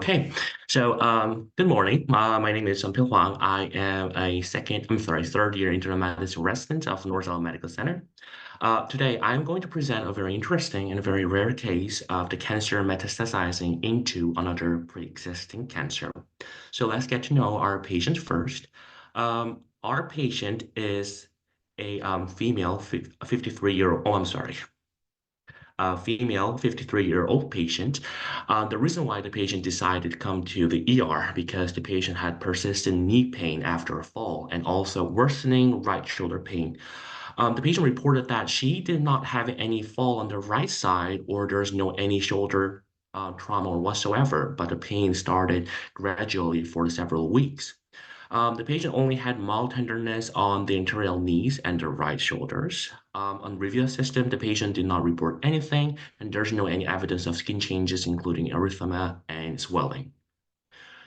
Okay, so good morning. My name is Pil Huang. I am a third year internal medicine resident of Northside Medical Center. Today, I'm going to present a very interesting and a very rare case of the cancer metastasizing into another pre-existing cancer. So let's get to know our patient first. Our patient is a female 53-year-old, oh, I'm sorry, female 53-year-old patient. The reason why the patient decided to come to the ER because the patient had persistent knee pain after a fall and also worsening right shoulder pain. The patient reported that she did not have any fall on the right side or there's no any shoulder trauma whatsoever, but the pain started gradually for several weeks. The patient only had mild tenderness on the anterior knees and the right shoulders. On review system, the patient did not report anything, and there's no any evidence of skin changes, including erythema and swelling.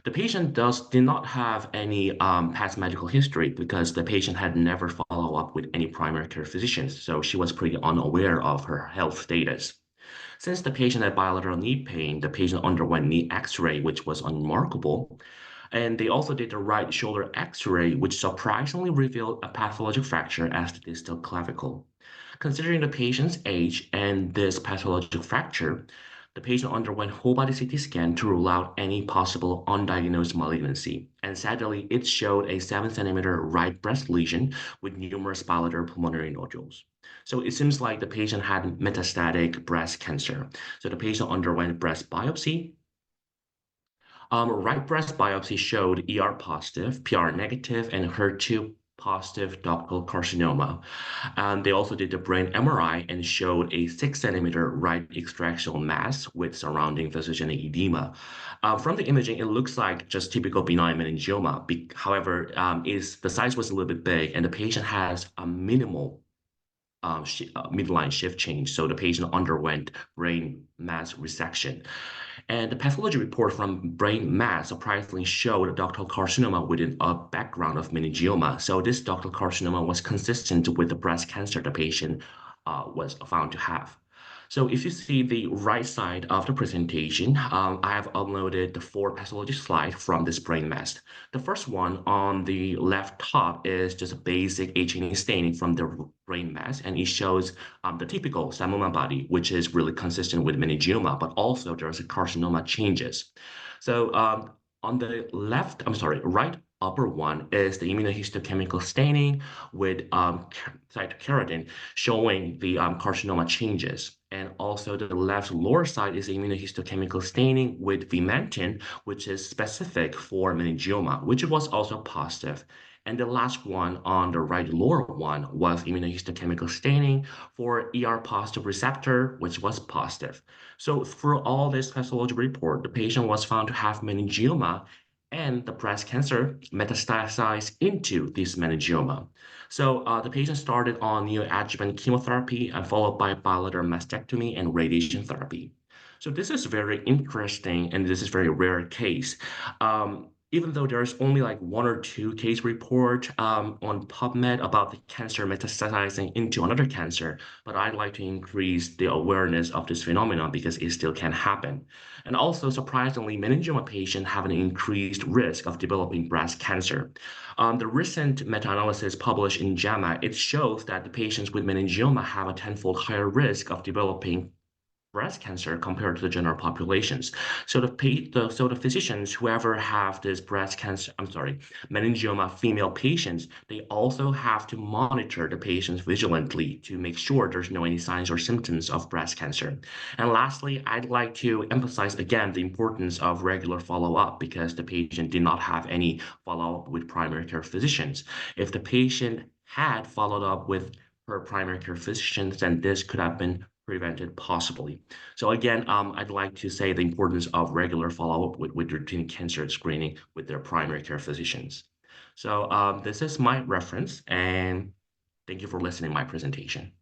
The patient did not have any past medical history because the patient had never followed up with any primary care physicians, so she was pretty unaware of her health status. Since the patient had bilateral knee pain, the patient underwent knee X-ray, which was unremarkable. And they also did the right shoulder X-ray, which surprisingly revealed a pathologic fracture as the distal clavicle. Considering the patient's age and this pathologic fracture, the patient underwent whole body CT scan to rule out any possible undiagnosed malignancy. And sadly, it showed a 7 centimeter right breast lesion with numerous bilateral pulmonary nodules. So it seems like the patient had metastatic breast cancer. So the patient underwent breast biopsy. Right breast biopsy showed ER positive, PR negative, and HER2 positive ductal carcinoma. And they also did the brain MRI and showed a 6 centimeter right extractional mass with surrounding vasogenic edema. From the imaging, it looks like just typical benign meningioma. However, the size was a little bit big, and the patient has a minimal midline shift change. So the patient underwent brain mass resection. And the pathology report from brain mass surprisingly showed a ductal carcinoma within a background of meningioma. So this ductal carcinoma was consistent with the breast cancer the patient was found to have. So if you see the right side of the presentation, I have uploaded the 4 pathology slides from this brain mass. The first one on the left top is just a basic H&E staining from the brain mass, and it shows the typical psammoma body, which is really consistent with meningioma, but also there's a carcinoma changes. So on the right upper one is the immunohistochemical staining with cytokeratin showing the carcinoma changes. And also the left lower side is immunohistochemical staining with vimentin, which is specific for meningioma, which was also positive. And the last one on the right lower one was immunohistochemical staining for ER positive receptor, which was positive. So through all this pathology report, the patient was found to have meningioma and the breast cancer metastasized into this meningioma. So the patient started on neoadjuvant chemotherapy and followed by bilateral mastectomy and radiation therapy. So this is very interesting and this is very rare case. Even though there's only like 1 or 2 case report on PubMed about the cancer metastasizing into another cancer, but I'd like to increase the awareness of this phenomenon because it still can happen. And also, surprisingly, meningioma patients have an increased risk of developing breast cancer. The recent meta-analysis published in JAMA, it shows that the patients with meningioma have a tenfold higher risk of developing breast cancer compared to the general populations. So the physicians, whoever have this meningioma female patients, they also have to monitor the patients vigilantly to make sure there's no any signs or symptoms of breast cancer. And lastly, I'd like to emphasize again the importance of regular follow-up because the patient did not have any follow-up with primary care physicians. If the patient had followed up with her primary care physicians, then this could have been prevented possibly. So again, I'd like to say the importance of regular follow-up with routine cancer screening with their primary care physicians. So this is my reference, and thank you for listening to my presentation.